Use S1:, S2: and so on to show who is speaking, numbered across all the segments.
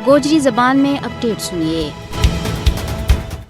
S1: گوجری زبان میں اپڈیٹ سنیے۔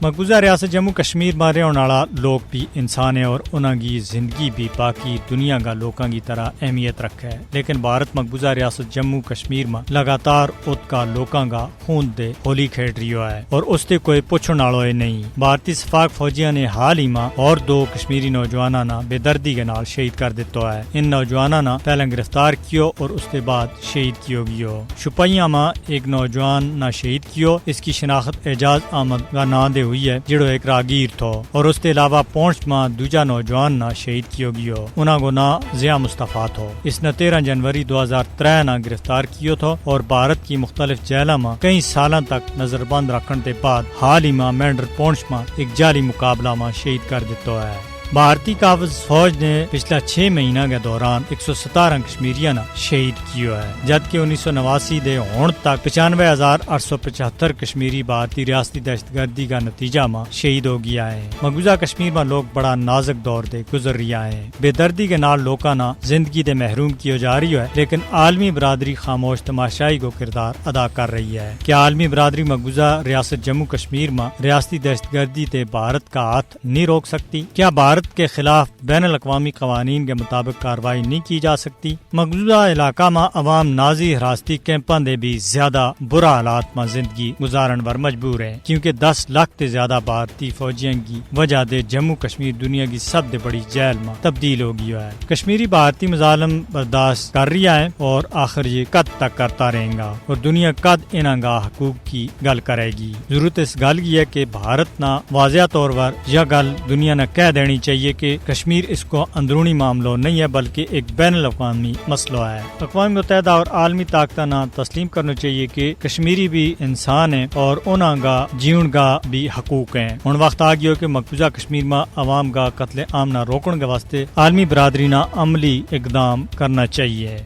S2: مقبوضہ ریاست جموں کشمیر میں رہنے والا لوگ بھی انسان ہے اور انہاں کی زندگی بھی باقی دنیا کا لوگوں کی طرح اہمیت رکھے ہے، لیکن بھارت مقبوضہ ریاست جموں کشمیر میں لگاتار ات کا لوگوں کا خون دے ہولی کھیڈ رہی ہے اور اس تے کوئی پوچھنے والا نہیں۔ بھارتی شفاق فوجیاں نے حال ہی میں اور 2 کشمیری نوجوانوں نے بے دردی کے نال شہید کر دیتا ہے۔ ان نوجوانوں نے پہلے گرفتار کیو اور اس کے بعد شہید کیو گیو۔ شپیاں میں ایک نوجوان نے شہید کیو، اس کی شناخت اعجاز احمد کا نام دے ہوئی ہے جڑو ایک راگیر تھو، اور اس کے علاوہ پونچھ میں دوجا نوجوان نہ شہید کیو گیو، انہاں کو نا ضیاء مصطفیٰ تھو۔ اس نے 13 جنوری 2003 نہ گرفتار کیو تھو اور بھارت کی مختلف جیلوں میں کئی سالوں تک نظر بند رکھنے کے بعد حال ہی میں مینڈر پونچھ میں ایک جعلی مقابلہ میں شہید کر دیتا ہے۔ بھارتی قابض فوج نے پچھلا 6 مہینہ کے دوران 117 کشمیریوں نے شہید کیا ہے، جبکہ 1989 دے ہون تک 95,875 کشمیری بھارتی ریاستی دہشت گردی کا نتیجہ میں شہید ہو گیا ہے۔ مقبوضہ کشمیر میں لوگ بڑا نازک دور دے گزر رہا ہے، بے دردی کے نال لوگوں نے زندگی دے محروم کیے جا رہی ہے، لیکن عالمی برادری خاموش تماشائی کو کردار ادا کر رہی ہے۔ کیا عالمی برادری مقبوضہ ریاست جموں کشمیر میں ریاستی دہشت گردی تے بھارت کا ہاتھ نہیں روک سکتی؟ کیا بھارت کے خلاف بین الاقوامی قوانین کے مطابق کارروائی نہیں کی جا سکتی؟ مقبوضہ علاقہ میں عوام نازی حراستی کیمپاں دے بھی زیادہ برا حالات میں زندگی گزارن پر مجبور ہے، کیونکہ 10 لاکھ تے زیادہ بھارتی فوجیاں کی وجہ دے جموں کشمیر دنیا کی سب سے بڑی جیل میں تبدیل ہو گیا ہے۔ کشمیری بھارتی مظالم برداشت کر رہا ہے اور آخر یہ کد تک کرتا رہے گا اور دنیا کد انہاں کا حقوق کی گل کرے گی۔ ضرورت اس گل کی ہے کہ بھارت نہ واضح طور پر یہ گل دنیا نے کہہ دینی چاہیے کہ کشمیر اس کو اندرونی معاملہ نہیں ہے بلکہ ایک بین الاقوامی مسئلہ ہے۔ اقوام متحدہ اور عالمی طاقتوں نے تسلیم کرنا چاہیے کہ کشمیری بھی انسان ہیں اور انہاں کا جیون کا بھی حقوق ہیں۔ ہن وقت آ گیا کہ مقبوضہ کشمیر میں عوام کا قتل عام نہ روکنے کے واسطے عالمی برادری نہ عملی اقدام کرنا چاہیے۔